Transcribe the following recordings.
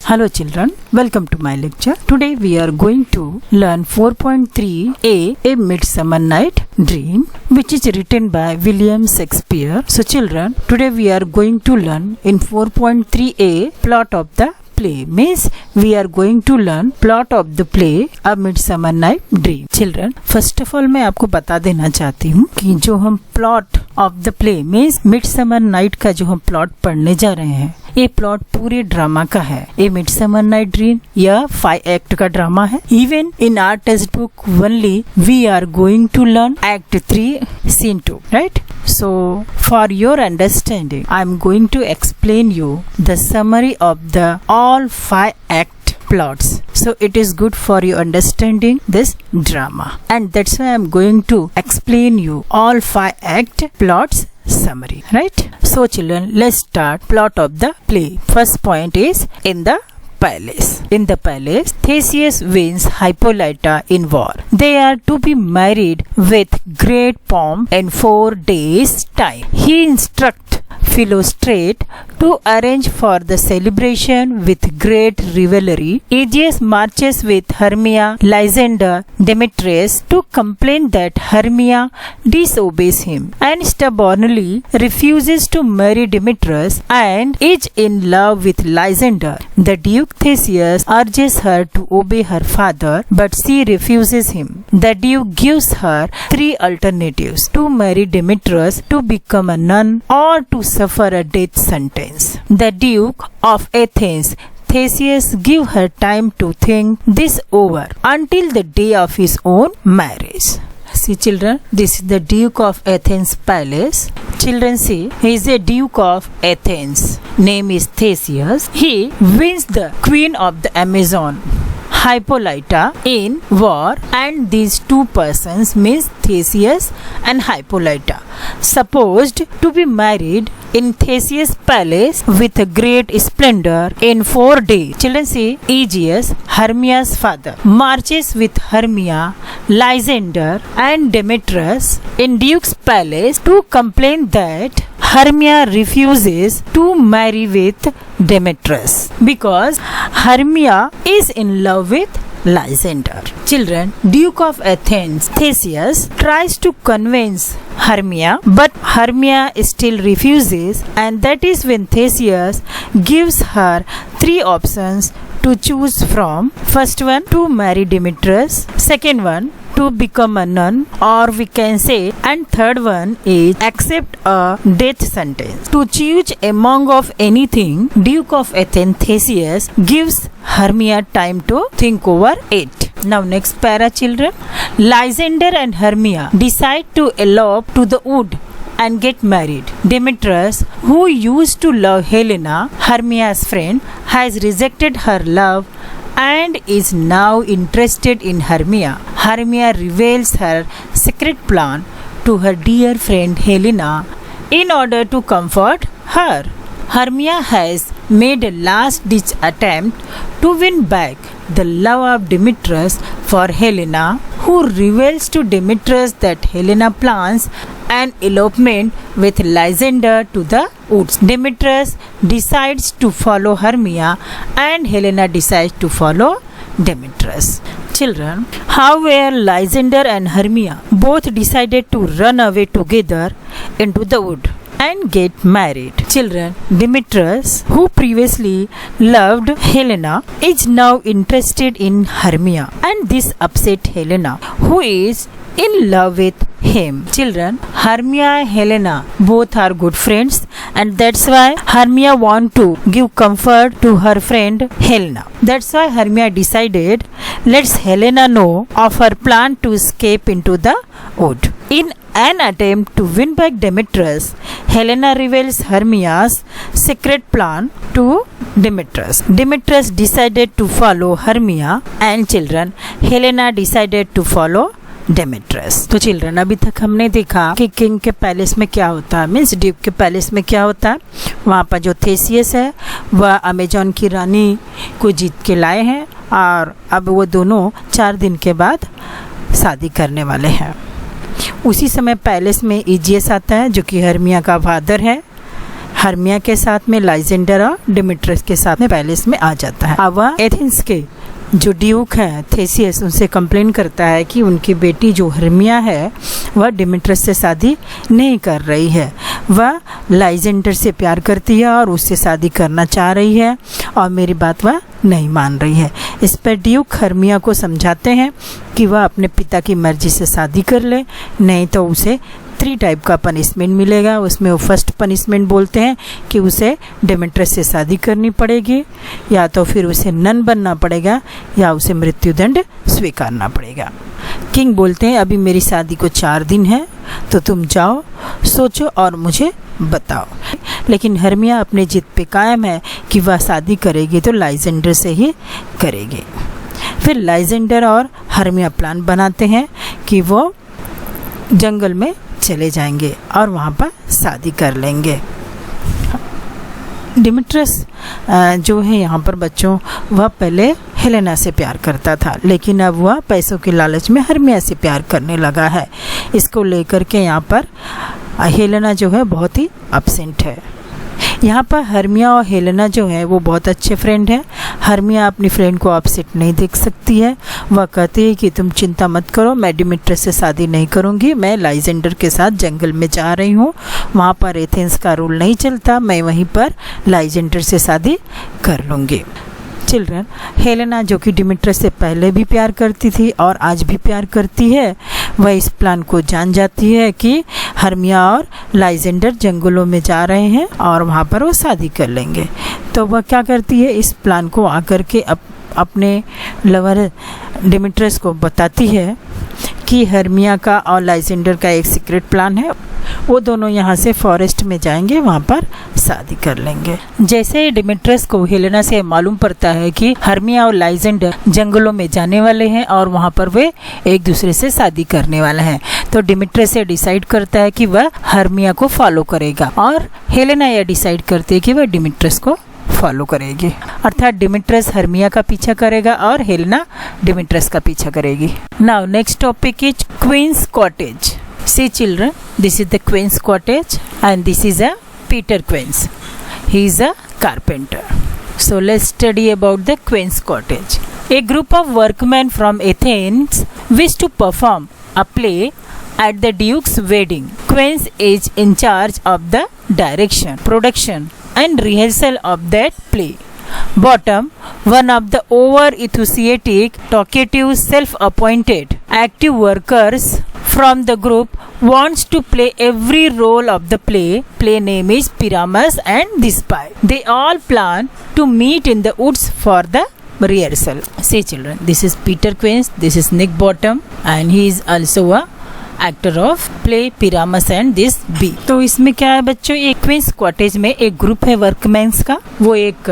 Hello children, welcome to my lecture. Today we are going to learn 4.3a A Midsummer Night Dream, which is written by William Shakespeare. So children, today we are going to learn in 4.3a plot of the play. Means we are going to learn plot of the play A Midsummer Night Dream. Children, first of all मैं आपको बता देना चाहती हूँ कि जो हम plot of the play means midsummer night का जो हम प्लॉट पढ़ने जा रहे हैं, ये प्लॉट पूरे ड्रामा का है। ए मिडसमर नाइट ड्रीम यह 5 एक्ट का ड्रामा है। Even in our text book only we are going to learn act 3 scene 2, right? So for your understanding, I am going to explain you the summary of the all 5 act plots. So it is good for you understanding this drama, and that's why I am going to explain you all 5 act plots summary, right? So children, let's start plot of the play. First point is in the palace. In the palace, Theseus wins Hippolyta in war. They are to be married with great pomp in 4 days' time. He instructs Philostrate to arrange for the celebration with great revelry. Aegeus marches with Hermia, Lysander, Demetrius to complain that Hermia disobeys him and stubbornly refuses to marry Demetrius and is in love with Lysander. The Duke Theseus urges her to obey her father, but she refuses him. The Duke gives her 3 alternatives: to marry Demetrius, to become a nun, or to suffer a death sentence. The Duke of Athens Theseus give her time to think this over until the day of his own marriage. See children, this is the Duke of Athens palace. Children see, he is a Duke of Athens. Name is Theseus. He wins the queen of the Amazon, Hippolyta, in war, and these 2 persons means Theseus and Hippolyta supposed to be married in Theseus palace with a great splendor in 4 days. Children see, Aegeus, Hermia's father, marches with Hermia, Lysander and Demetrius in Duke's palace to complain that Hermia refuses to marry with Demetrius because Hermia is in love with Lysander. Children, Duke of Athens Theseus tries to convince Hermia, but Hermia still refuses, and that is when Theseus gives her 3 options to choose from. First one, to marry Demetrius. Second one, to become a nun, or we can say, and third one is accept a death sentence. To choose among of anything, Duke of Athens Theseus gives Hermia time to think over it. Now next para children, Lysander and Hermia decide to elope to the wood and get married. Demetrius, who used to love Helena, Hermia's friend, has rejected her love and is now interested in Hermia. Hermia reveals her secret plan to her dear friend Helena in order to comfort her. Hermia has made a last-ditch attempt to win back the love of Demetrius for Helena, who reveals to Demetrius that Helena plans an elopement with Lysander to the woods. Demetrius decides to follow Hermia and Helena decides to follow Demetrius. Children, however, Lysander and Hermia both decided to run away together into the wood and get married. Children, Demetrius, who previously loved Helena, is now interested in Hermia, and this upset Helena, who is in love with him. Children, Hermia and Helena both are good friends, and that's why Hermia want to give comfort to her friend Helena. That's why Hermia decided, let's Helena know of her plan to escape into the wood. In an attempt to win back Demetrius, Helena reveals Hermia's secret plan to Demetrius. Demetrius decided to follow Hermia, and children, Helena decided to follow डेमेट्रस. तो children, अभी तक हमने देखा कि king के palace में क्या होता है, मीन्स ड्यूक के पैलेस में क्या होता है. वहाँ पर जो थेसियस है वह अमेजोन की रानी को जीत के लाए हैं, और अब वो दोनों 4 दिन के बाद शादी करने वाले हैं. उसी समय पैलेस में इजियस आता है जो कि हर्मिया का फादर है. हर्मिया के साथ में लाइजेंडर और डिमिट्रस के साथ में पैलेस में आ जाता है। अब वह एथेंस के जो ड्यूक है थेसियस उनसे कंप्लेन करता है कि उनकी बेटी जो हर्मिया है वह डिमिट्रस से शादी नहीं कर रही है, वह लाइजेंडर से प्यार करती है और उससे शादी करना चाह रही है और मेरी बात वह नहीं मान रही है। इस पर ड्यूक हर्मिया को समझाते हैं कि वह अपने पिता की मर्जी से शादी कर ले, नहीं तो उसे 3 टाइप का पनिशमेंट मिलेगा। उसमें वो फर्स्ट पनिशमेंट बोलते हैं कि उसे डिमिट्रस से शादी करनी पड़ेगी, या तो फिर उसे नन बनना पड़ेगा, या उसे मृत्युदंड स्वीकारना पड़ेगा। किंग बोलते हैं अभी मेरी शादी को 4 दिन है, तो तुम जाओ, सोचो और मुझे बताओ। लेकिन हर्मिया अपने जिद पे कायम है कि वह शादी करेगी तो लाइजेंडर से ही करेगी। फिर लाइजेंडर और हर्मिया प्लान बनाते हैं कि वो जंगल में चले जाएंगे और वहाँ पर शादी कर लेंगे। डिमिट्रस जो है यहाँ पर बच्चों, वह पहले हेलेना से प्यार करता था, लेकिन अब वह पैसों के लालच में हर्मिया से प्यार करने लगा है। इसको लेकर के यहाँ पर हेलेना जो है बहुत ही अपसेंट है। यहाँ पर हर्मिया और हेलेना जो है वो बहुत अच्छे फ्रेंड हैं। हर्मिया अपनी फ्रेंड को अपसेट नहीं देख सकती है। वह कहती है कि तुम चिंता मत करो, मैं डिमिट्रस से शादी नहीं करूँगी, मैं लाइजेंडर के साथ जंगल में जा रही हूँ, वहाँ पर एथेंस का रूल नहीं चलता, मैं वहीं पर लाइजेंडर से शादी कर लूँगी। चिल्ड्रन, हेलेना जो कि डिमिट्रस से पहले भी प्यार करती थी और आज भी प्यार करती है, वह इस प्लान को जान जाती है कि हर्मिया और लाइजेंडर जंगलों में जा रहे हैं और वहाँ पर वो शादी कर लेंगे। तो वह क्या करती है, इस प्लान को आकर के अपने लवर डिमिट्रस को बताती है कि हर्मिया का और लाइजेंडर का एक सीक्रेट प्लान है, वो दोनों यहाँ से फॉरेस्ट में जाएंगे, वहाँ पर शादी कर लेंगे। जैसे ही डिमिट्रस को हेलेना से मालूम पड़ता है कि हर्मिया और लाइजेंडर जंगलों में जाने वाले हैं और वहाँ पर वे एक दूसरे से शादी करने वाले हैं, तो डिमिट्रस ये डिसाइड करता है कि वह हर्मिया को फॉलो करेगा और हेलेना यह डिसाइड करती है कि वह डिमिट्रस को फॉलो करेगी। अर्थात डिमिट्रस हर्मिया का पीछा करेगा और हेलेना डिमिट्रस का पीछा करेगी। Now next topic is Quince's cottage. See children, this is the queen's cottage and this is a Peter Queens. He is a carpenter. So let's study about the queen's cottage. A group of workmen from Athens wish to perform a play at the Duke's wedding. Queens is in charge of the direction, production and rehearsal of that play. Bottom, one of the over-enthusiastic, talkative, self-appointed, active workers from the group wants to play every role of the play. Play name is Pyramus and the Spy. They all plan to meet in the woods for the rehearsal. See children, this is Peter Queens, this is Nick Bottom and he is also a actor of play Pyramus and Thisbe. तो इसमें क्या है बच्चों, एक queen's cottage में एक group है वर्कमैन्स का, वो एक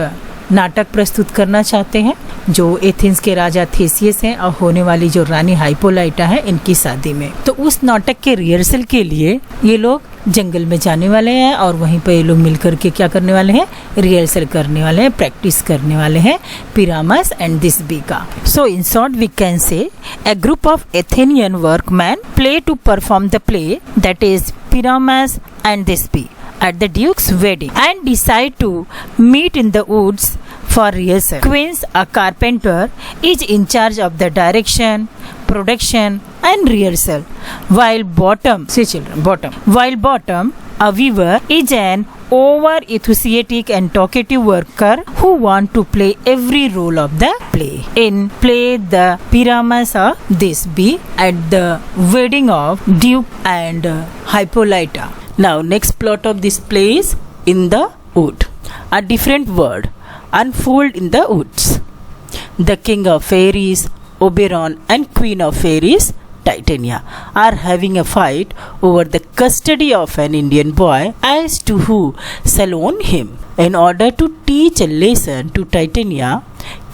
नाटक प्रस्तुत करना चाहते हैं जो एथेंस के राजा थेसियस हैं और होने वाली जो रानी हाइपोलाइटा है इनकी शादी में। तो उस नाटक के रिहर्सल के लिए ये लोग जंगल में जाने वाले हैं और वहीं पर ये लोग मिलकर के क्या करने वाले हैं, रिहर्सल करने वाले हैं, प्रैक्टिस करने वाले हैं पिरामस एंड दिस बी का। So in short we can say a group of Athenian workmen play to perform the play that is Pyramus and Thisbe at the Duke's wedding and decide to meet in the woods for rehearsal. Queens, a carpenter, is in charge of the direction, production and rehearsal, while Bottom, see children, Bottom, a weaver, is an over-enthusiastic and talkative worker who want to play every role of the play. In play the Pyramus or Thisbe at the wedding of Duke and Hippolyta. Now next plot of this play is in the wood. A different world unfold in the woods. The king of fairies, Oberon, and queen of fairies, Titania, are having a fight over the custody of an Indian boy as to who shall own him. In order to teach a lesson to Titania,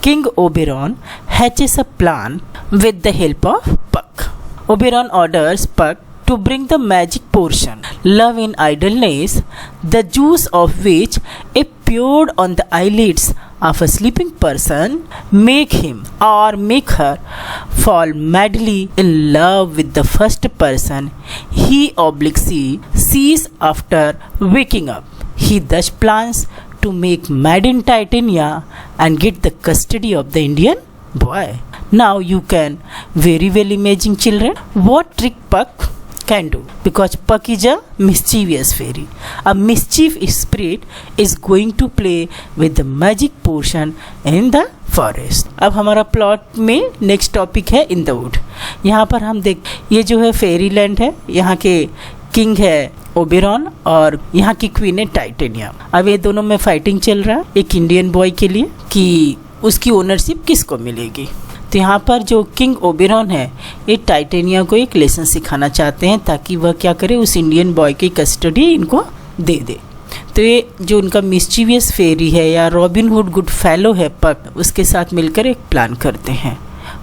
King Oberon hatches a plan with the help of Puck. Oberon orders Puck to bring the magic potion, love in idleness, the juice of which, if poured on the eyelids of a sleeping person, make him or make her fall madly in love with the first person he/she sees after waking up. He thus plans to make mad in Titania and get the custody of the Indian boy. Now you can very well imagine, children, what trick Puck can do, because Puck is a mischievous fairy. A mischief spirit is going to play with the magic potion in the forest. अब हमारा plot में next topic है इन the would. यहाँ पर हम देख, ये जो है फेरी लैंड है, यहाँ के किंग है ओबेरॉन और यहाँ की क्वीन है टाइटेनिया। अब ये दोनों में फाइटिंग चल रहा है एक इंडियन बॉय के लिए कि उसकी ओनरशिप किसको मिलेगी। तो यहाँ पर जो किंग ओबेरॉन है ये टाइटेनिया को एक लेसन सिखाना चाहते हैं ताकि वह क्या करे, उस इंडियन बॉय की कस्टडी इनको दे दे। तो ये जो उनका मिस्चीवियस फेरी है या रॉबिन हुड गुड फेलो है पक, उसके साथ मिलकर एक प्लान करते हैं।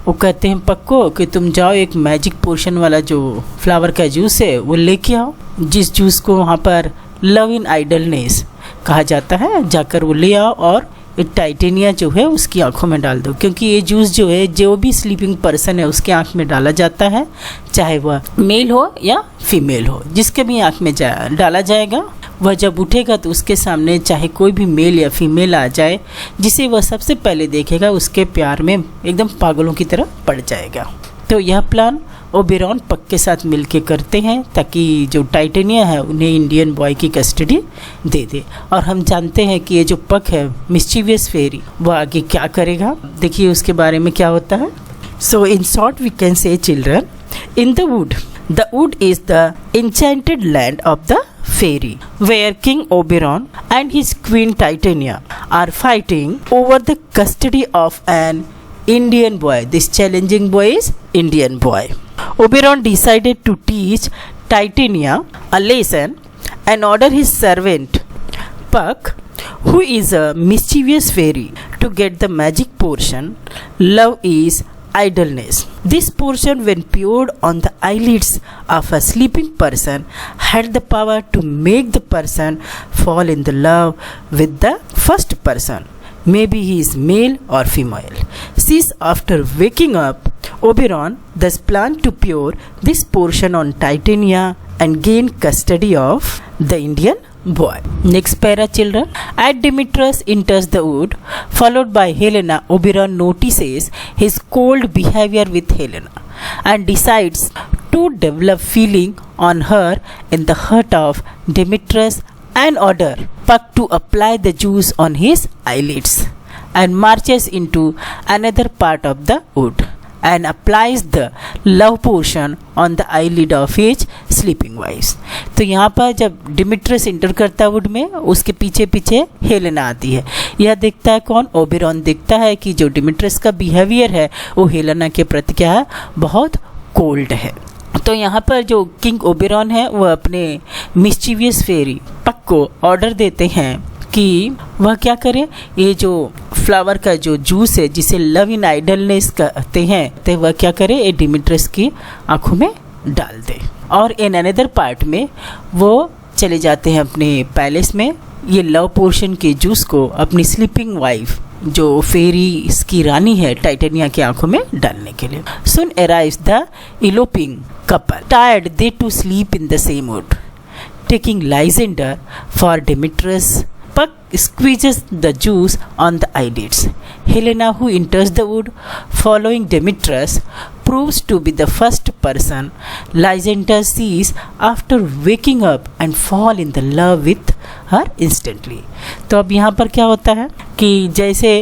वो कहते हैं पक को कि तुम जाओ एक मैजिक पोशन वाला जो फ्लावर का जूस है वो लेके आओ, जिस जूस को वहाँ पर लव इन आइडलनेस कहा जाता है, जाकर वो ले आओ और एक टाइटेनिया जो है उसकी आंखों में डाल दो। क्योंकि ये जूस जो है जो भी स्लीपिंग पर्सन है उसके आंख में डाला जाता है, चाहे वह मेल हो या फीमेल हो, जिसके भी आंख में डाला जाएगा वह जब उठेगा तो उसके सामने चाहे कोई भी मेल या फीमेल आ जाए, जिसे वह सबसे पहले देखेगा उसके प्यार में एकदम पागलों की तरह पड़ जाएगा। तो यह प्लान ओबेरॉन पक के साथ मिलके करते हैं ताकि जो टाइटेनिया है उन्हें इंडियन बॉय की कस्टडी दे दे। और हम जानते हैं कि ये जो पक है मिस्चीवियस फेरी, वह आगे क्या करेगा, देखिए उसके बारे में क्या होता है। So in short we can say children, in the wood is the enchanted land of the fairy, where King Oberon and his queen Titania are fighting over the custody of an Indian boy. This challenging boy is Indian boy. Oberon decided to teach Titania a lesson and order his servant Puck, who is a mischievous fairy, to get the magic potion, love is idleness. This portion, when poured on the eyelids of a sleeping person, had the power to make the person fall in the love with the first person, maybe he is male or female. Since after waking up, Oberon thus planned to pour this portion on Titania and gain custody of the Indian boy. Next para, children. As Demetrius enters the wood, followed by Helena, Oberon notices his cold behavior with Helena and decides to develop feeling on her in the heart of Demetrius and order Puck to apply the juice on his eyelids and marches into another part of the wood and applies the love potion on the eyelid of his sleeping wife. तो यहाँ पर जब डिमिट्रस inter करता है would में, उसके पीछे पीछे हेलेना आती है। यह देखता है कौन, ओबेरॉन देखता है कि जो डिमिट्रस का बिहेवियर है वो हेलेना के प्रति क्या है, बहुत कोल्ड है। तो यहाँ पर जो किंग ओबेरॉन है वह अपने मिस्चीवियस फेरी पक को ऑर्डर देते हैं कि वह क्या करे, ये जो फ्लावर का जो जूस है जिसे लव इन आइडलनेस कहते हैं, तो वह क्या करे, ये डिमिट्रस की आंखों में डाल दे। और इन अनदर पार्ट में वो चले जाते हैं अपने पैलेस में ये लव पोर्शन के जूस को अपनी स्लीपिंग वाइफ जो फेरी की रानी है टाइटेनिया की आंखों में डालने के लिए। Soon arrives the eloping couple. Tired, they too sleep in the same wood. Taking Lysander for Demetrius, Puck squeezes the juice on the eyelids. Helena, who enters the wood following Demetrius, proves to be the first person Lysander sees after waking up and fall in the love with her instantly. तो अब यहाँ पर क्या होता है कि जैसे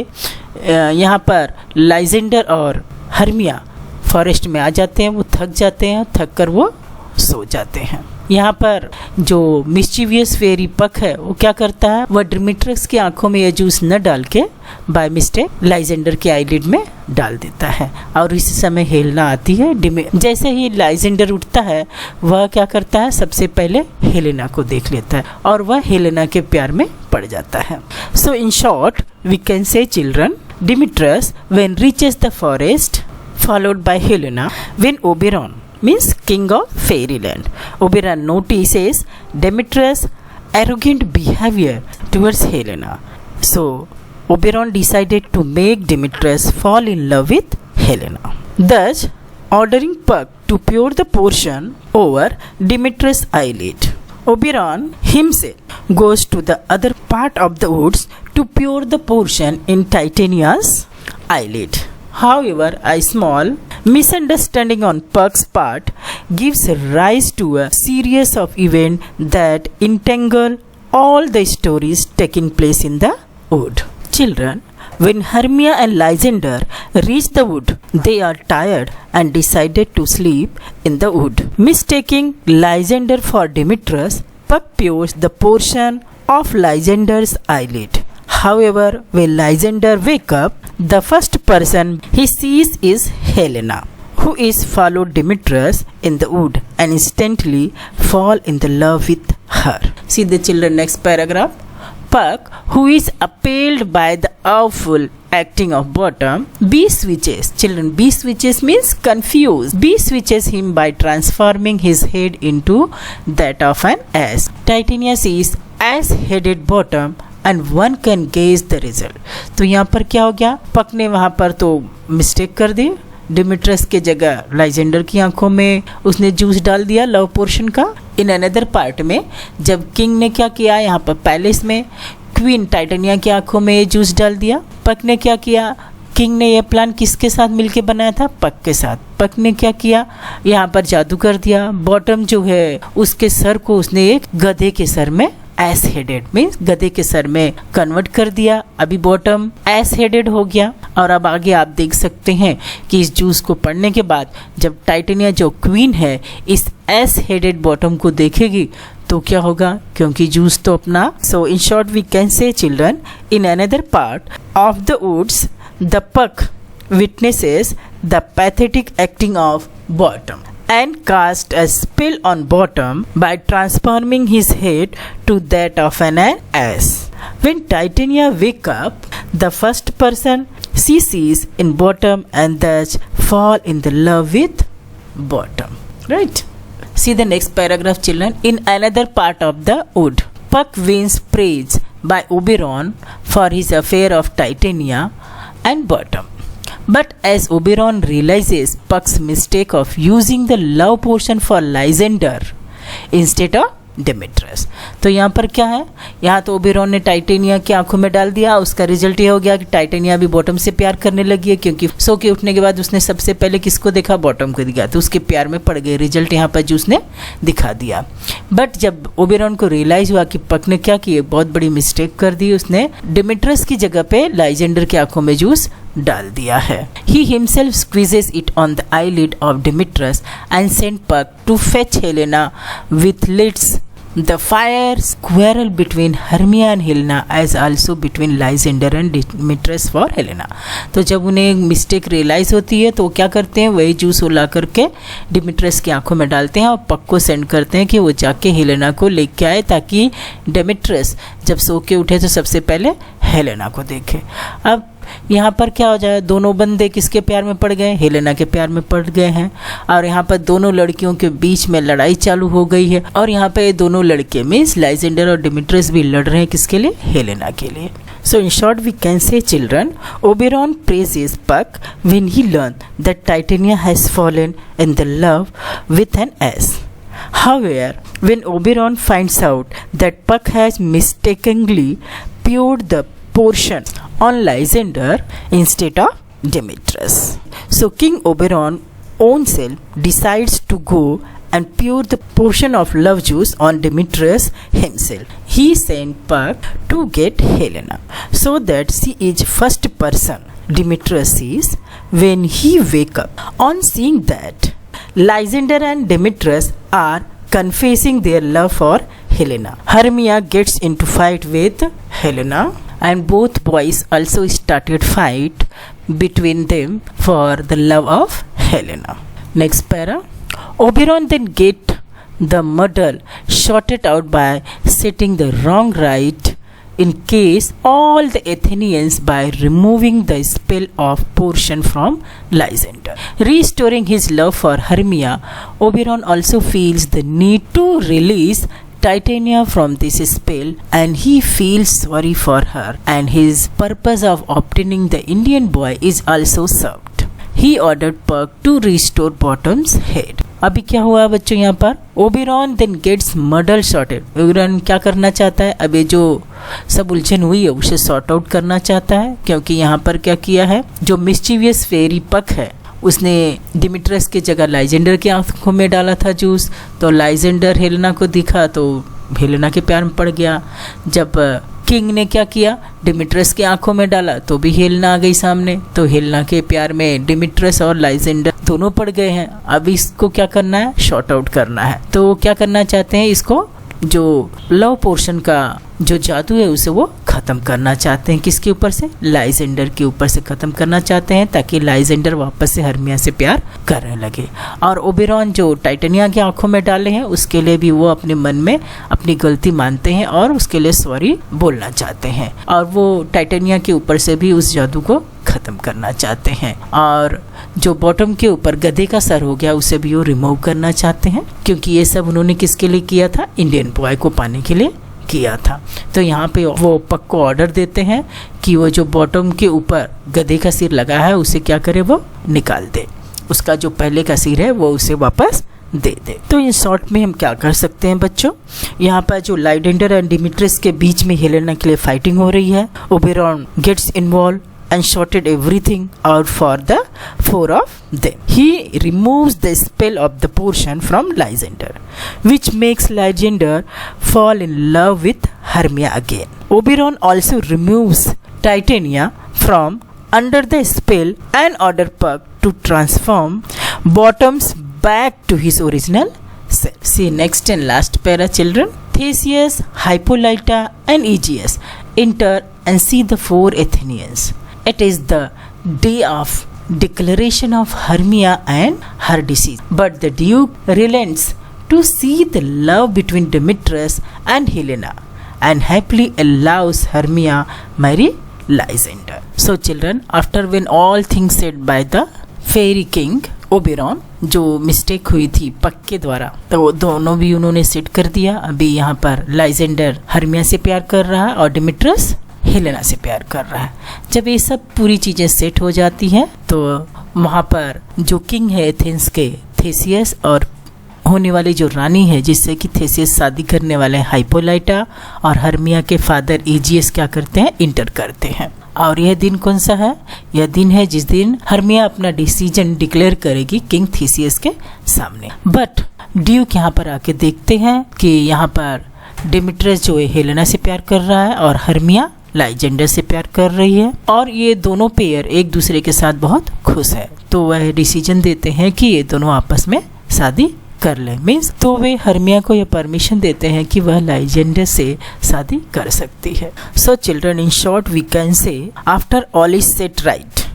यहाँ पर लाइजेंडर और हर्मिया फॉरेस्ट में आ जाते हैं, वो थक जाते हैं, थक कर वो सो जाते हैं। यहाँ पर जो मिस्चीवियस फेरी पक है वो क्या करता है, वह डिमिट्रस की आंखों में यह जूस न डाल के बाय मिस्टेक लाइजेंडर के आईलिड में डाल देता है। और इसी समय हेलेना आती है। जैसे ही लाइजेंडर उठता है वह क्या करता है, सबसे पहले हेलेना को देख लेता है और वह हेलेना के प्यार में पड़ जाता है। So in short we can say children, Demetrius when reaches the forest followed by Helena, when Oberon means king of fairyland, Oberon notices Demetrius' arrogant behavior towards Helena. So Oberon decided to make Demetrius fall in love with Helena, thus ordering Puck to pour the potion over Demetrius' eyelid. Oberon himself goes to the other part of the woods to pure the portion in Titania's eyelid. However, a small misunderstanding on Puck's part gives rise to a series of events that entangle all the stories taking place in the wood. Children, when Hermia and Lysander reach the wood, they are tired and decided to sleep in the wood. Mistaking Lysander for Demetrius, Puck peers the portion of Lysander's eyelid. However, when Lysander wakes up, the first person he sees is Helena, who is followed Demetrius in the wood and instantly fall in the love with her. See the children, next paragraph. Puck, who is appalled by the awful acting of Bottom, B-switches. Children, B-switches means confused. B-switches him by transforming his head into that of an ass. Titania sees ass-headed Bottom and one can guess the result. तो यहाँ पर क्या हो गया? पक ने वहाँ पर तो मिस्टेक कर दी. डिमिट्रस के जगह लाइजेंडर की आंखों में उसने जूस डाल दिया लव पोर्शन का. इन अनदर पार्ट में जब किंग ने क्या किया, यहाँ पर पैलेस में क्वीन टाइटेनिया की आंखों में जूस डाल दिया. पक ने क्या किया, किंग ने यह प्लान किसके साथ मिलके बनाया था? पक के साथ. पक ने क्या किया, यहाँ पर जादू कर दिया. बॉटम जो है उसके सर को उसने एक गधे के सर में, एस हेडेड मीन्स गधे के सर में कन्वर्ट कर दिया. अभी बॉटम एस हेडेड हो गया. और अब आगे आप देख सकते हैं कि इस जूस को पढ़ने के बाद जब टाइटेनिया जो क्वीन है इस एस हेडेड बॉटम को देखेगी तो क्या होगा, क्योंकि जूस तो अपना. So in short we can say children, in another part of the woods the Puck witnesses the pathetic acting of Bottom and cast a spell on Bottom by transforming his head to that of an ass. When Titania wakes up, the first person she sees in Bottom and thus fall in the love with Bottom. Right? See the next paragraph, children. In another part of the wood, Puck wins praise by Oberon for his affair of Titania and Bottom. But as Oberon realizes Puck's mistake of using the love potion for Lysander instead of Demetrius, तो यहाँ पर क्या है, यहाँ तो Oberon ने titania की आंखों में डाल दिया. उसका रिजल्ट ये हो गया कि टाइटेनिया भी बॉटम से प्यार करने लगी है, क्योंकि सो के उठने के बाद उसने सबसे पहले किसको देखा, बॉटम को दिखा, तो उसके प्यार में पड़ गए. रिजल्ट यहाँ पर जो उसने दिखा दिया. बट जब ओबेरॉन को रियलाइज हुआ कि पक ने क्या की, बहुत बड़ी मिस्टेक कर दी, उसने डिमेट्रस की जगह पे लाइजेंडर की आंखों में जूस डाल दिया है. He himself squeezes it on the eyelid of Demetrius and sent Puck to fetch Helena with lids. The fire quarrel between Hermia and Helena as also between Lysander and Demetrius for Helena. तो जब उन्हें mistake realise होती है तो क्या करते हैं, वही जूस उला करके डिमिट्रस की आंखों में डालते हैं और पक को सेंड करते हैं कि वो जाके हेलेना को लेके आए, ताकि डेमेट्रस जब सो के उठे तो सबसे पहले हेलेना को देखे. अब यहाँ पर क्या हो जाए, दोनों बंदे किसके प्यार में पड़ गए, हेलेना के प्यार में पड़ गए हैं. और यहाँ पर दोनों लड़कियों के बीच में लड़ाई चालू हो गई है. और यहाँ पे दोनों लड़के मीन्स लाइजेंडर और डिमिट्रस भी लड़ रहे हैं किसके लिए, हेलेना के लिए. So in short we can say children, Oberon praises Puck when he learns that Titania has fallen in the love with an ass. However, when Oberon finds out that Puck has mistakenly poured the portion on Lysander instead of Demetrius, so King Oberon own self decides to go and pour the portion of love juice on Demetrius himself. He sent Puck to get Helena so that she is first person Demetrius sees when he wake up. On seeing that Lysander and Demetrius are confessing their love for Helena, Hermia gets into fight with Helena, and both boys also started fight between them for the love of Helena. Next para. Oberon then get the muddle sorted out by setting the wrong right in case all the Athenians by removing the spell of portion from Lysander. Restoring his love for Hermia, Oberon also feels the need to release Titania from this spell, and he feels sorry for her, and his purpose of obtaining the Indian boy is also served. He ordered Puck to restore Bottom's head. अभी क्या हुआ बच्चों यहाँ पर, Oberon then gets matter sorted. Oberon क्या करना चाहता है, अब ये जो सब उलझन हुई है उसे सॉर्ट आउट करना चाहता है, क्योंकि यहाँ पर क्या किया है, जो मिस्चीवियस फेरी पक है उसने डिमिट्रस की जगह लाइजेंडर की आंखों में डाला था जूस। तो लाइजेंडर हेलेना को दिखा तो हेलेना के प्यार में पड़ गया। जब किंग ने क्या किया, डिमिट्रस की आंखों में डाला तो भी हेलेना आ गई सामने। तो हेलेना के प्यार में डिमिट्रस और लाइजेंडर दोनों पड़ गए हैं। अब इसको क्या करना है, शॉर्ट आउट करना है। तो क्या करना चाहते हैं, इसको जो लव पोर्शन का जो जादू है उसे वो ख़त्म करना चाहते हैं। किसके ऊपर से, लाइजेंडर के ऊपर से ख़त्म करना चाहते हैं, ताकि लाइजेंडर वापस से हर्मिया से प्यार करने लगे। और ओबेरॉन जो टाइटेनिया की आंखों में डाले हैं उसके लिए भी वो अपने मन में अपनी गलती मानते हैं और उसके लिए सॉरी बोलना चाहते हैं, और वो टाइटेनिया के ऊपर से भी उस जादू को ख़त्म करना चाहते हैं। और जो बॉटम के ऊपर गधे का सर हो गया उसे भी वो रिमूव करना चाहते हैं, क्योंकि ये सब उन्होंने किसके लिए किया था, इंडियन बॉय को पाने के लिए किया था। तो यहाँ पे वो पक को ऑर्डर देते हैं कि वो जो बॉटम के ऊपर गधे का सिर लगा है उसे क्या करे, वो निकाल दे, उसका जो पहले का सिर है वो उसे वापस दे दे। तो इन शॉर्ट में हम क्या कर सकते हैं बच्चों, यहाँ पर जो लाइजेंडर एंड डिमिट्रस के बीच में हेलेना के लिए फाइटिंग हो रही है, Oberon gets involve and sorted everything out for the four of them. He removes the spell of the portion from Lysander, which makes Lysander fall in love with Hermia again. Oberon also removes Titania from under the spell and order Puck to transform Bottoms back to his original self. See next and last para children. Theseus, Hippolyta and Aegeus enter and see the four Athenians. It is the day of declaration of Hermia and her decease, but the Duke relents to see the love between Demetrius and Helena and happily allows Hermia marry Lysander. So children, after when all things said by the fairy king Oberon, जो mistake हुई थी पक के द्वारा, तो दोनों भी उन्होंने सेट कर दिया। अभी यहाँ पर लाइजेंडर हर्मिया से प्यार कर रहा है और डिमिट्रस हेलेना से प्यार कर रहा है। जब ये सब पूरी चीज़ें सेट हो जाती हैं तो वहाँ पर जो किंग है एथेंस के, थेसियस, और होने वाली जो रानी है जिससे कि थेसियस शादी करने वाले हैं, हाइपोलाइटा, और हर्मिया के फादर एजियस क्या करते हैं, इंटर करते हैं। और यह दिन कौन सा है, यह दिन है जिस दिन हर्मिया अपना डिसीजन डिक्लेयर करेगी किंग थेसियस के सामने। बट ड्यूक यहाँ पर आके देखते हैं कि यहाँ पर डिमिट्रस जो है हेलेना से प्यार कर रहा है और हर्मिया लाइजेंडर से प्यार कर रही है, और ये दोनों पेयर एक दूसरे के साथ बहुत खुश है। तो वह डिसीजन देते हैं कि ये दोनों आपस में शादी कर ले, मीन्स तो वे हर्मिया को यह परमिशन देते हैं कि वह लाइजेंडर से शादी कर सकती है। So children, in short we can say after all is set right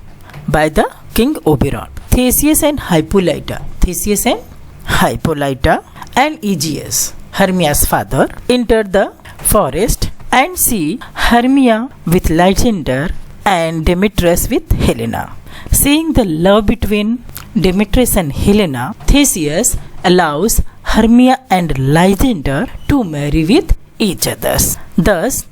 by the king Oberon, Theseus and Hippolyta and Aegeus, Hermia's father, enter the forest and see Hermia with Lysander and Demetrius with Helena. Seeing the love between Demetrius and Helena, Theseus allows Hermia and Lysander to marry with each other. Thus,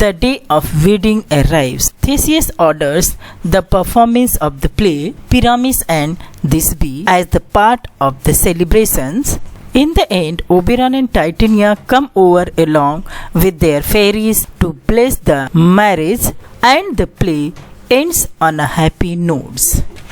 the day of wedding arrives. Theseus orders the performance of the play Pyramus and Thisbe as the part of the celebrations. In the end, Oberon and Titania come over along with their fairies to bless the marriage, and the play ends on a happy note.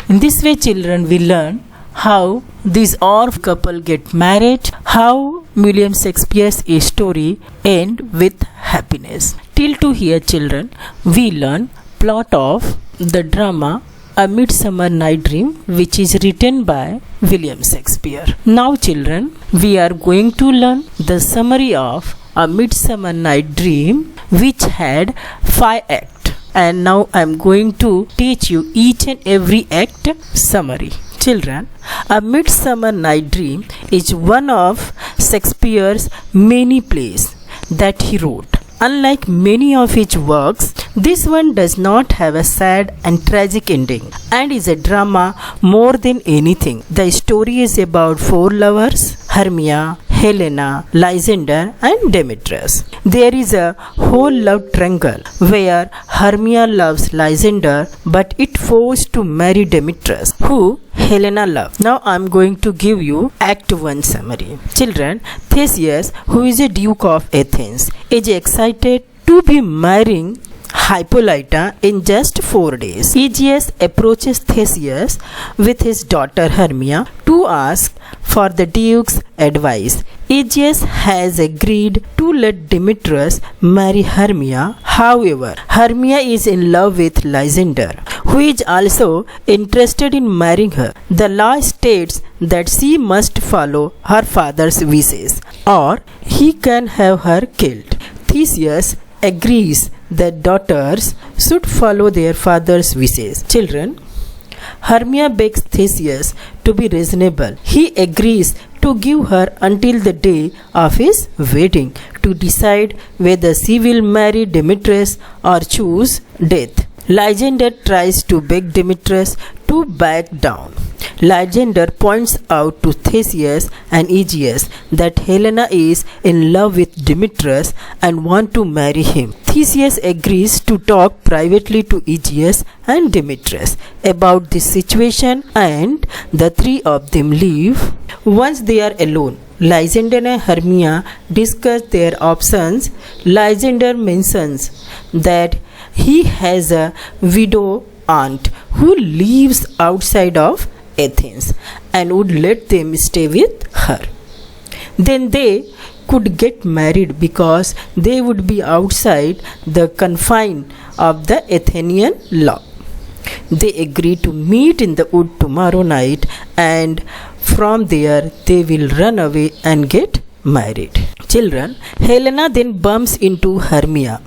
In this way, children, we learn how these all couple get married, how William Shakespeare's story end with happiness. Till to here, children, we learn plot of the drama A Midsummer Night Dream, which is written by William Shakespeare. Now children, we are going to learn the summary of A Midsummer Night Dream, which had 5 acts. And now I am going to teach you each and every act summary. Children, A Midsummer Night Dream is one of Shakespeare's many plays that he wrote. Unlike many of his works, this one does not have a sad and tragic ending and is a drama more than anything. The story is about 4 lovers, Hermia, Helena, Lysander and Demetrius. There is a whole love triangle where Hermia loves Lysander but it forced to marry Demetrius, who Helena loved. Now I am going to give you Act 1 summary. Children, Theseus, who is a Duke of Athens, is excited to be marrying Hippolyta in just 4 days. Aegeus approaches Theseus with his daughter Hermia to ask for the Duke's advice. Aegeus has agreed to let Demetrius marry Hermia. However, Hermia is in love with Lysander, who is also interested in marrying her. The law states that she must follow her father's wishes, or he can have her killed. Theseus agrees that daughters should follow their father's wishes. Children, Hermia begs Theseus to be reasonable. He agrees to give her until the day of his wedding to decide whether she will marry Demetrius or choose death. Lysander tries to beg Demetrius to back down. Lysander points out to Theseus and Aegeus that Helena is in love with Demetrius and wants to marry him. Theseus agrees to talk privately to Aegeus and Demetrius about this situation, and the three of them leave. Once they are alone, Lysander and Hermia discuss their options. Lysander mentions that he has a widow aunt who lives outside of Athens and would let them stay with her. Then they could get married because they would be outside the confine of the Athenian law. They agree to meet in the wood tomorrow night, and from there they will run away and get married. Children, Helena then bumps into Hermia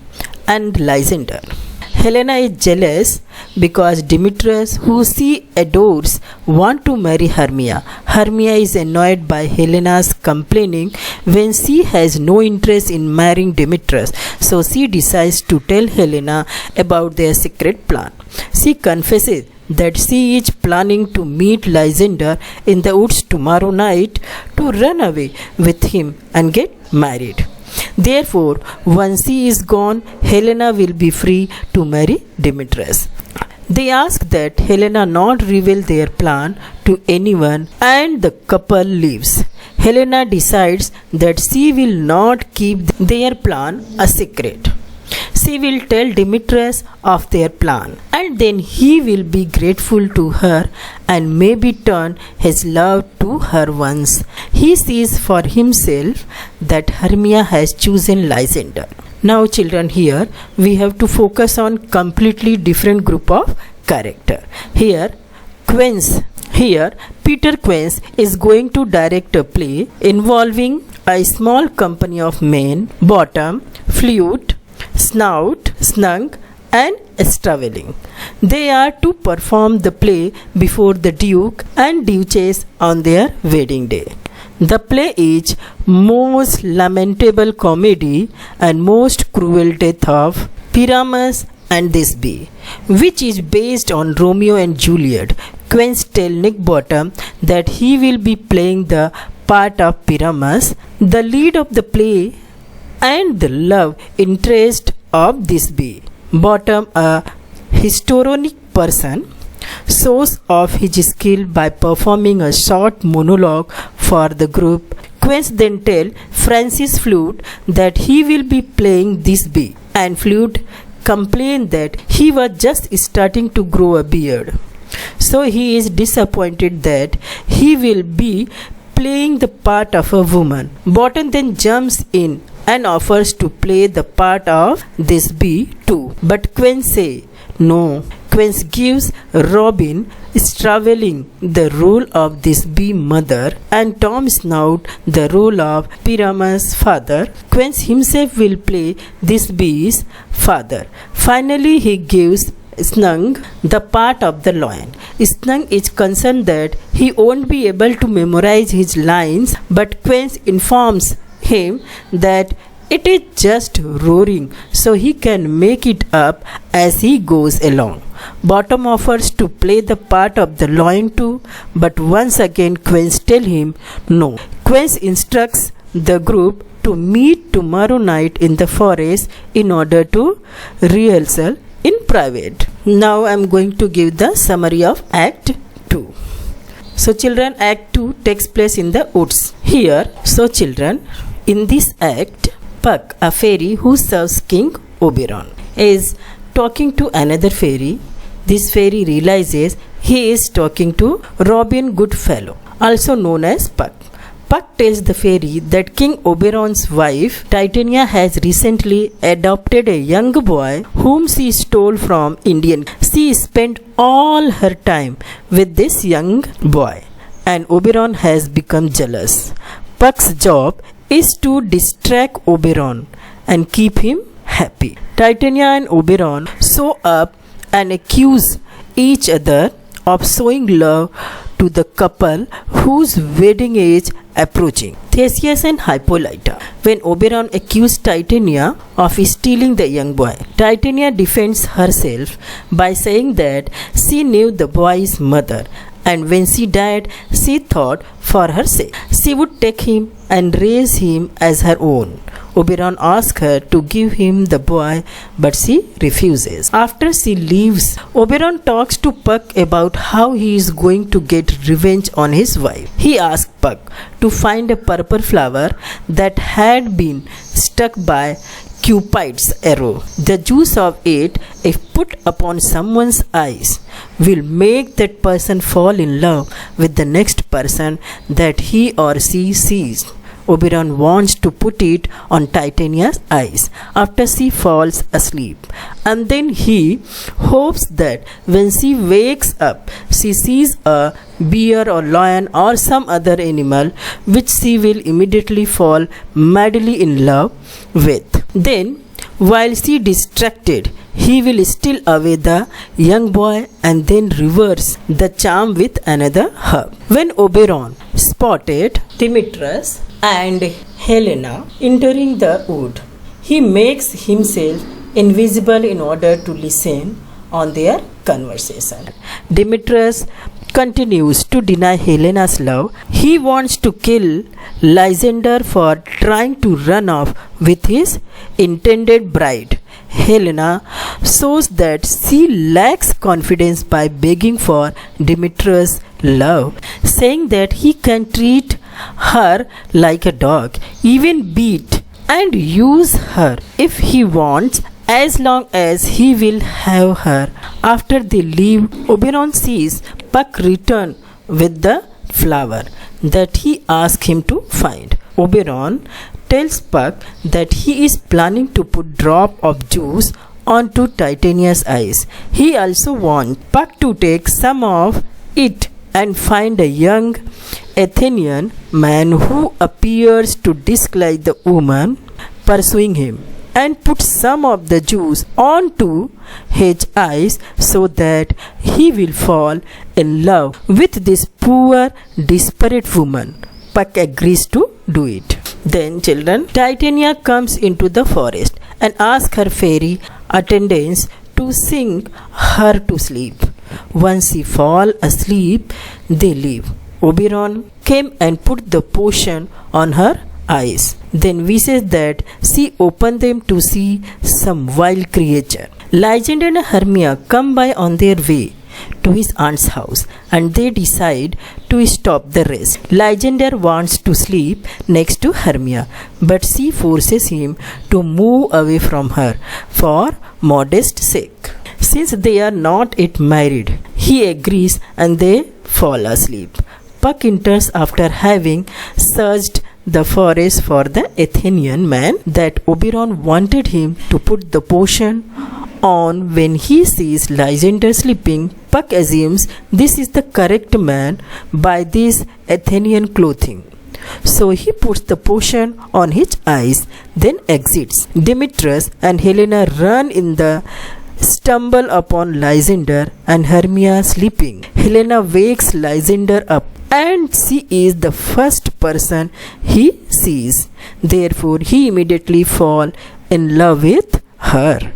and Lysander. Helena is jealous because Demetrius, who she adores, wants to marry Hermia. Hermia is annoyed by Helena's complaining when she has no interest in marrying Demetrius, so she decides to tell Helena about their secret plan. She confesses that she is planning to meet Lysander in the woods tomorrow night to run away with him and get married. Therefore, once he is gone, Helena will be free to marry Demetrius. They ask that Helena not reveal their plan to anyone, and the couple leaves. Helena decides that she will not keep their plan a secret. She will tell Demetrius of their plan, and then he will be grateful to her and maybe turn his love to her once he sees for himself that Hermia has chosen Lysander. Now children, here we have to focus on completely different group of character. Here Peter Quince is going to direct a play involving a small company of men, bottom, flute, snout, snug and straveling. They are to perform the play before the Duke and Duchess on their wedding day. The play is most lamentable comedy and most cruel death of Pyramus and Thisbe, which is based on Romeo and Juliet. Quince tells Nick Bottom that he will be playing the part of Pyramus, the lead of the play, and the love interest of Thisbe. Bottom, a histrionic person, shows off his skill by performing a short monologue for the group. Quince then tells Francis Flute that he will be playing Thisbe, and Flute complained that he was just starting to grow a beard. So he is disappointed that he will be playing the part of a woman. Bottom then jumps in and offers to play the part of Thisbe too. But Quince says no. Quince gives Robin Straveling the role of Thisbe mother and Tom Snout the role of Pyramus father. Quince himself will play Thisbe's father. Finally, he gives Snug the part of the lion. Snug is concerned that he won't be able to memorize his lines, but Quince informs him that it is just roaring, so he can make it up as he goes along. Bottom offers to play the part of the lion too, but once again Quince tells him no. Quince instructs the group to meet tomorrow night in the forest in order to rehearsal in private. Now I am going to give the summary of Act 2. So children, Act 2 takes place in the woods. Here, so children, in this act, Puck, a fairy who serves King Oberon, is talking to another fairy. This fairy realizes he is talking to Robin Goodfellow, also known as Puck. Puck tells the fairy that King Oberon's wife, Titania, has recently adopted a young boy whom she stole from Indian. She spent all her time with this young boy, and Oberon has become jealous. Puck's job is to distract Oberon and keep him happy. Titania and Oberon sew up and accuse each other of showing love to the couple whose wedding is approaching, Theseus and Hippolyta. When Oberon accused Titania of stealing the young boy, Titania defends herself by saying that she knew the boy's mother, and when she died, she thought for her sake she would take him and raise him as her own. Oberon asks her to give him the boy, but she refuses. After she leaves, Oberon talks to Puck about how he is going to get revenge on his wife. He asks Puck to find a purple flower that had been struck by Cupid's arrow. The juice of it, if put upon someone's eyes, will make that person fall in love with the next person that he or she sees. Oberon wants to put it on Titania's eyes after she falls asleep, and then he hopes that when she wakes up, she sees a bear or lion or some other animal which she will immediately fall madly in love with. Then, while she distracted, he will steal away the young boy and then reverse the charm with another herb. When Oberon spotted Demetrius and Helena entering the wood, he makes himself invisible in order to listen on their conversation. Demetrius continues to deny Helena's love. He wants to kill Lysander for trying to run off with his intended bride. Helena shows that she lacks confidence by begging for Demetrius' love, saying that he can treat her like a dog, even beat and use her if he wants, as long as he will have her. After they leave, Oberon sees Puck return with the flower that he asked him to find. Oberon tells Puck that he is planning to put drop of juice onto Titania's eyes. He also wants Puck to take some of it and find a young Athenian man who appears to dislike the woman pursuing him, and put some of the juice onto his eyes so that he will fall in love with this poor, desperate woman. Puck agrees to do it. Then, children, Titania comes into the forest and asks her fairy attendants to sing her to sleep. Once she falls asleep, they leave. Oberon came and put the potion on her eyes. Then we said that she opened them to see some wild creature. Lysander and Hermia come by on their way to his aunt's house, and they decide to stop the rest. Lysander wants to sleep next to Hermia, but she forces him to move away from her for modest sake. Since they are not yet married, he agrees and they fall asleep. Puck enters after having searched the forest for the Athenian man that Oberon wanted him to put the potion on. When he sees Lysander sleeping, Puck assumes this is the correct man by this Athenian clothing. So he puts the potion on his eyes, then exits. Demetrius and Helena run in the stumble upon Lysander and Hermia sleeping. Helena wakes Lysander up, and she is the first person he sees. Therefore, he immediately falls in love with her.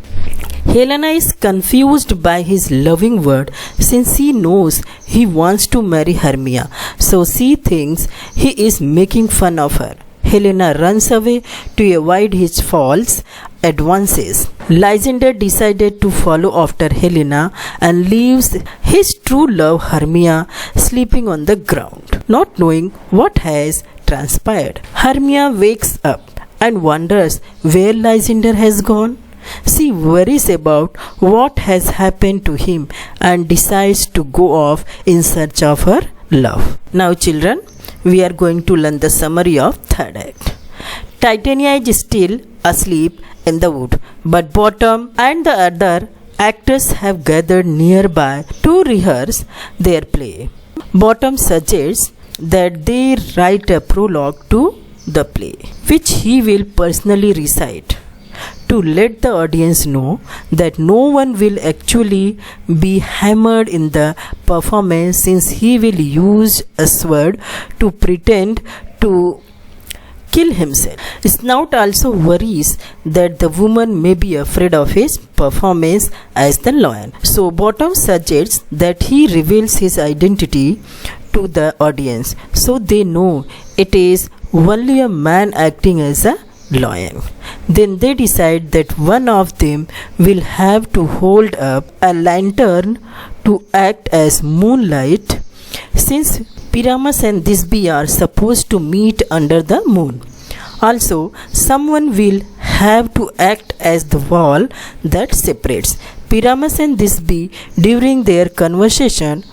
Helena is confused by his loving word since she knows he wants to marry Hermia, so she thinks he is making fun of her. Helena runs away to avoid his false advances. Lysander decided to follow after Helena and leaves his true love Hermia sleeping on the ground, not knowing what has transpired. Hermia wakes up and wonders where Lysander has gone. She worries about what has happened to him and decides to go off in search of her love. Now children, we are going to learn the summary of third act. Titania is still asleep in the wood, but Bottom and the other actors have gathered nearby to rehearse their play. Bottom suggests that they write a prologue to the play, which he will personally recite, to let the audience know that no one will actually be hammered in the performance, since he will use a sword to pretend to kill himself. Snout also worries that the woman may be afraid of his performance as the lion. So Bottom suggests that he reveals his identity to the audience, so they know it is only a man acting as a lion. Then they decide that one of them will have to hold up a lantern to act as moonlight, since Pyramus and Thisbe are supposed to meet under the moon. Also, someone will have to act as the wall that separates Pyramus and Thisbe during their conversation.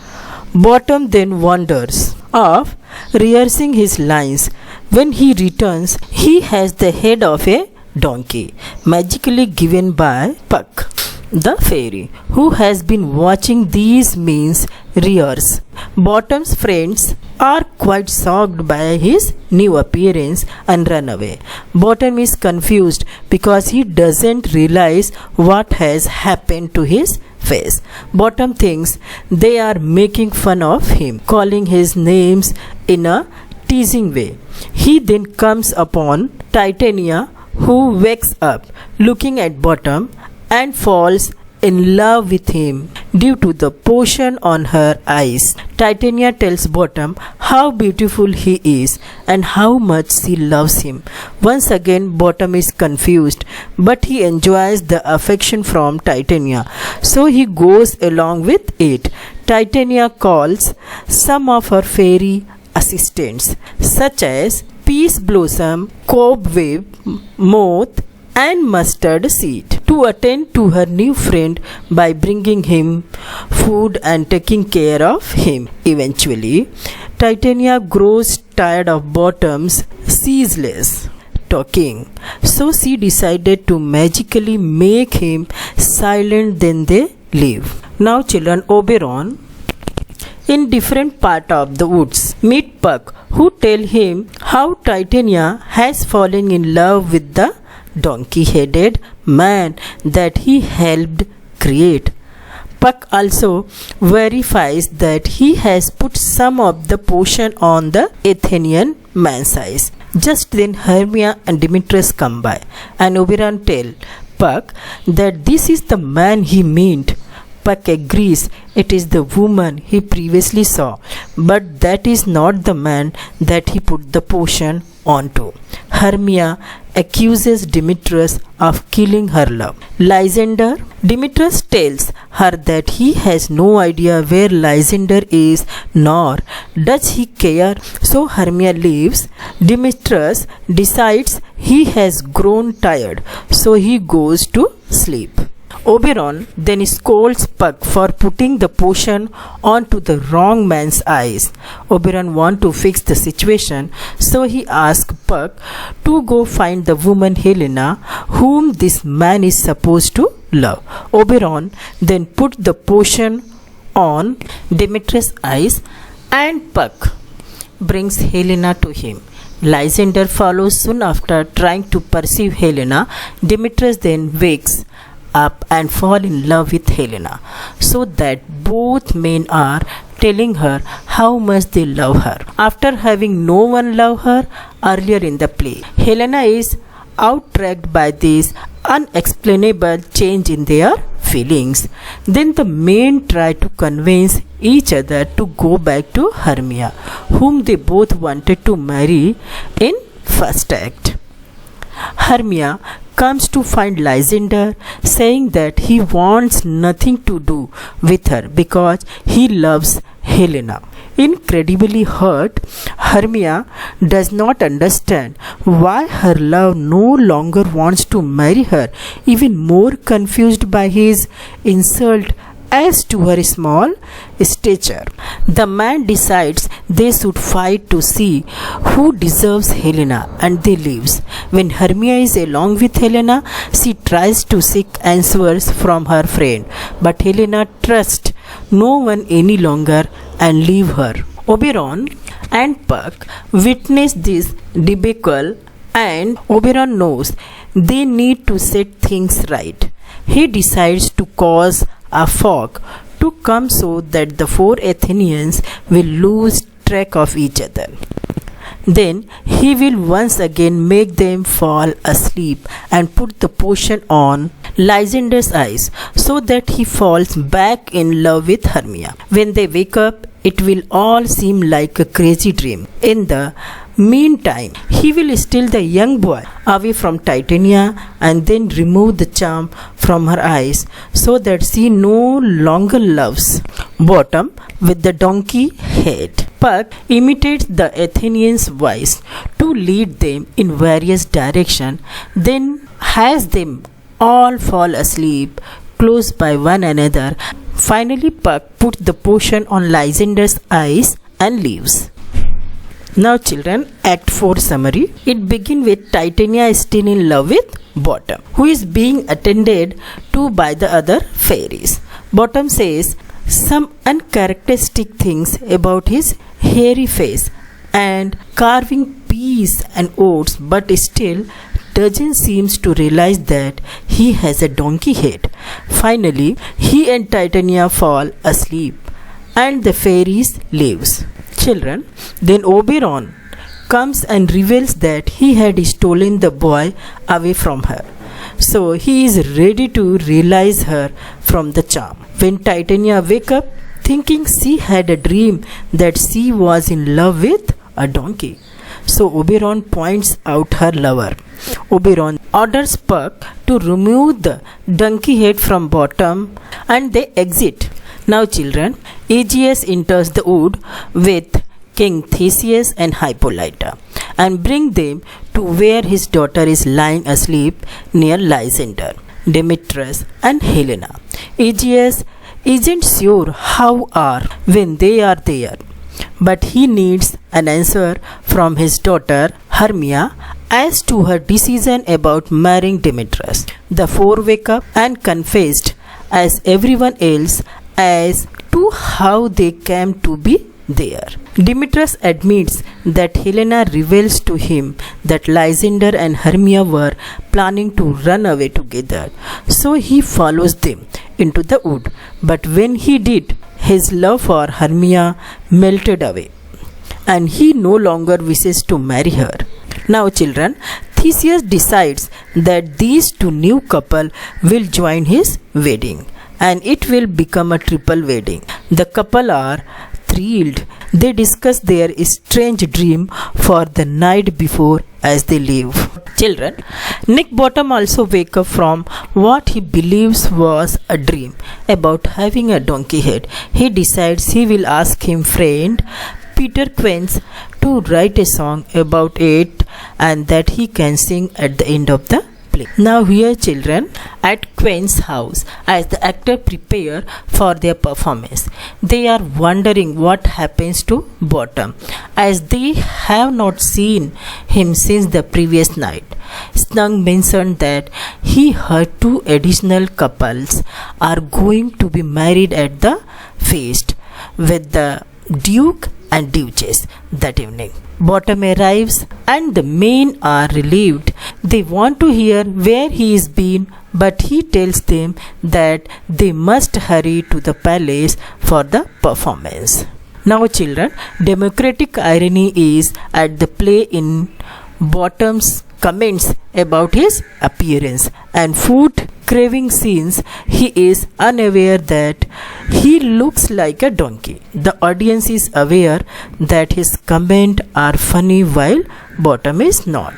Bottom then wonders of rehearsing his lines. When he returns, he has the head of a donkey, magically given by Puck, the fairy, who has been watching these means rehearse. Bottom's friends are quite shocked by his new appearance and run away. Bottom is confused because he doesn't realize what has happened to his face. Bottom thinks they are making fun of him, calling his names in a teasing way. He then comes upon Titania, who wakes up looking at Bottom and falls in love with him due to the potion on her eyes. Titania tells Bottom how beautiful he is and how much she loves him. Once again, Bottom is confused, but he enjoys the affection from Titania, so he goes along with it. Titania calls some of her fairy assistants, such as Peace Blossom, Cobweb, Moth, and Mustard Seed, to attend to her new friend by bringing him food and taking care of him. Eventually, Titania grows tired of Bottom's ceaseless talking, so she decided to magically make him silent. Then they leave. Now children, Oberon, in different part of the woods, meet Puck, who tell him how Titania has fallen in love with the donkey-headed man that he helped create. Puck also verifies that he has put some of the potion on the Athenian man's eyes. Just then Hermia and Demetrius come by, and Oberon tell Puck that this is the man he meant. Puck agrees it is the woman he previously saw, but that is not the man that he put the potion onto. Hermia accuses Demetrius of killing her love. Lysander, Demetrius tells her that he has no idea where Lysander is, nor does he care, so Hermia leaves. Demetrius decides he has grown tired, so he goes to sleep. Oberon then scolds Puck for putting the potion onto the wrong man's eyes. Oberon wants to fix the situation, so he asks Puck to go find the woman Helena, whom this man is supposed to love. Oberon then put the potion on Demetrius' eyes, and Puck brings Helena to him. Lysander follows soon after, trying to pursue Helena. Demetrius then wakes up and fall in love with Helena, so that both men are telling her how much they love her. After having no one love her earlier in the play, Helena is outranked by this unexplainable change in their feelings. Then the men try to convince each other to go back to Hermia, whom they both wanted to marry in first act. Hermia comes to find Lysander, saying that he wants nothing to do with her because he loves Helena. Incredibly hurt, Hermia does not understand why her love no longer wants to marry her, even more confused by his insult as to her small stature. The man decides they should fight to see who deserves Helena, and they leave. When Hermia is along with Helena, she tries to seek answers from her friend, but Helena trusts no one any longer and leave her. Oberon and Puck witness this debacle, and Oberon knows they need to set things right. He decides to cause a fog to come so that the four Athenians will lose track of each other. Then he will once again make them fall asleep and put the potion on Lysander's eyes so that he falls back in love with Hermia. When they wake up, it will all seem like a crazy dream. In the meantime, he will steal the young boy away from Titania and then remove the charm from her eyes so that she no longer loves Bottom with the donkey head. Puck imitates the Athenians' voice to lead them in various directions, then has them all fall asleep close by one another. Finally, Puck puts the potion on Lysander's eyes and leaves. Now children, Act 4 summary. It begins with Titania still in love with Bottom, who is being attended to by the other fairies. Bottom says some uncharacteristic things about his hairy face and carving peas and oats, but still doesn't seem to realize that he has a donkey head. Finally, he and Titania fall asleep and the fairies leaves. Children, then Oberon comes and reveals that he had stolen the boy away from her. So he is ready to realize her from the charm. When Titania wakes up, thinking she had a dream that she was in love with a donkey. So Oberon points out her lover. Oberon orders Puck to remove the donkey head from Bottom and they exit. Now children, Aegeus enters the wood with King Theseus and Hippolyta and bring them to where his daughter is lying asleep near Lysander, Demetrius and Helena. Aegeus isn't sure how or when they are there, but he needs an answer from his daughter Hermia as to her decision about marrying Demetrius. The four wake up and confessed as everyone else as to how they came to be there. Demetrius admits that Helena reveals to him that Lysander and Hermia were planning to run away together, so he follows them into the wood. But when he did, his love for Hermia melted away, and he no longer wishes to marry her. Now children, Theseus decides that these two new couple will join his wedding, and it will become a triple wedding. The couple are thrilled. They discuss their strange dream for the night before as they leave. Children, Nick Bottom also wakes up from what he believes was a dream about having a donkey head. He decides he will ask his friend Peter Quince to write a song about it and that he can sing at the end of the play. Now here children, at Quince's house, as the actor prepare for their performance, they are wondering what happens to Bottom as they have not seen him since the previous night. Snug mentioned that he heard two additional couples are going to be married at the feast with the Duke and Duchess that evening. Bottom arrives and the men are relieved. They want to hear where he is been, but he tells them that they must hurry to the palace for the performance. Now children, democratic irony is at the play in Bottom's comments about his appearance and food craving since he is unaware that he looks like a donkey. The audience is aware that his comments are funny while Bottom is not.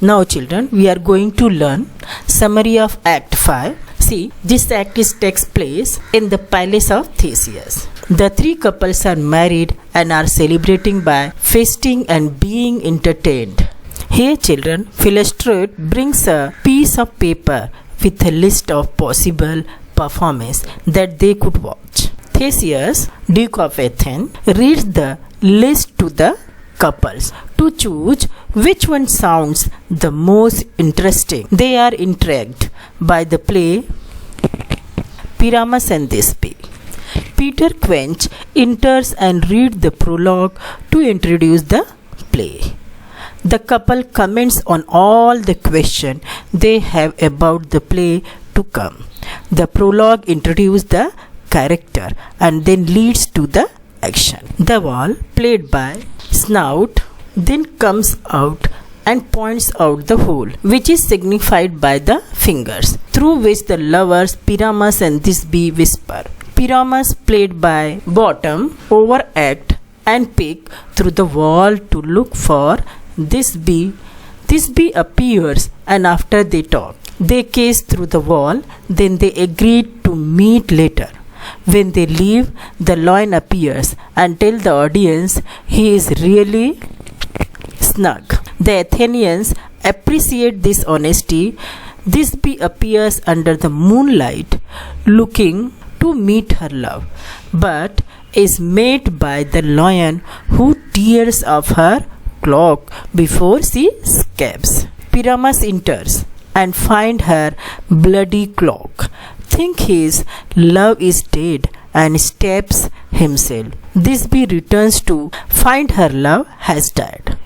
Now children, we are going to learn summary of Act 5. See, this act takes place in the palace of Theseus. The three couples are married and are celebrating by feasting and being entertained. Here children, Philostrate brings a piece of paper with a list of possible performances that they could watch. Theseus, Duke of Athens, reads the list to the couples to choose which one sounds the most interesting. They are intrigued by the play Pyramus and Thisbe. Peter Quench enters and reads the prologue to introduce the play. The couple comments on all the questions they have about the play to come. The prologue introduces the character and then leads to the action. The wall, played by Snout, then comes out and points out the hole, which is signified by the fingers, through which the lovers Pyramus and Thisbe whisper. Pyramus, played by Bottom, overact and peek through the wall to look for Thisbe. Thisbe appears, and after they talk, they gaze through the wall, then they agree to meet later. When they leave, the lion appears and tells the audience he is really snug. The Athenians appreciate this honesty. Thisbe appears under the moonlight looking to meet her love, but is met by the lion who tears off her cloak before she escapes. Pyramus enters and finds her bloody cloak, thinks his love is dead and stabs himself. Thisbe returns to find her love has died,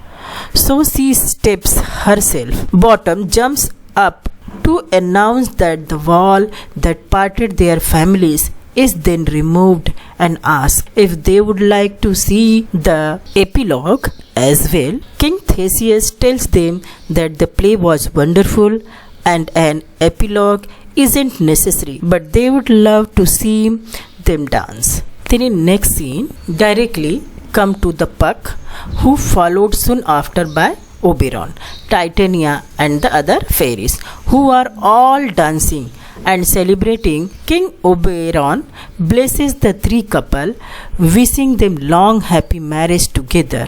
so she stabs herself. Bottom jumps up to announce that the wall that parted their families is then removed and asks if they would like to see the epilogue as well. King Theseus tells them that the play was wonderful and an epilogue isn't necessary, but they would love to see them dance. Then in next scene, directly come to the Puck, who followed soon after by Oberon, Titania and the other fairies, who are all dancing and celebrating. King Oberon blesses the three couple, wishing them long happy marriage together,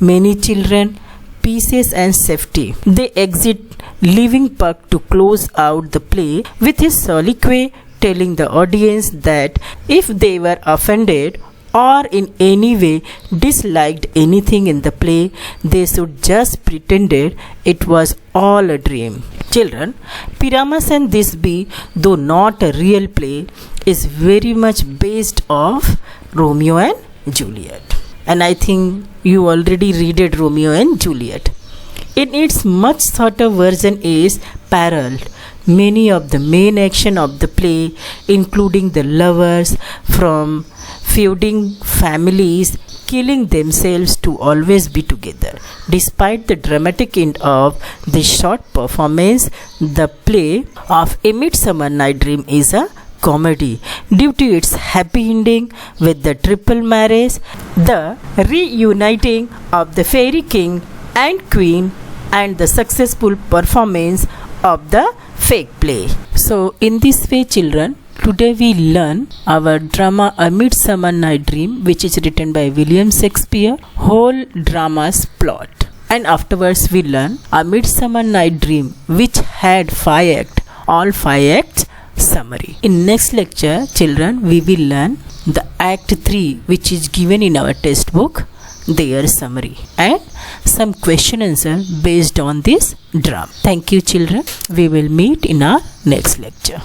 many children, peace and safety. They exit, leaving Puck to close out the play with his soliloquy, telling the audience that if they were offended or in any way disliked anything in the play, they should just pretend it was all a dream. Children, Pyramus and Thisbe, though not a real play, is very much based off Romeo and Juliet. And I think you already read Romeo and Juliet. In its much shorter version is paralleled. Many of the main action of the play, including the lovers from feuding families killing themselves to always be together. Despite the dramatic end of this short performance, the play of A Midsummer Night Dream is a comedy due to its happy ending with the triple marriage, the reuniting of the fairy king and queen, and the successful performance of the fake play. So in this way children, today we learn our drama A Midsummer Night Dream, which is written by William Shakespeare, whole drama's plot. And afterwards we learn A Midsummer Night Dream, which had 5 acts, all 5 acts summary. In next lecture children, we will learn the Act 3, which is given in our textbook, their summary, and some question answer based on this drama. Thank you children. We will meet in our next lecture.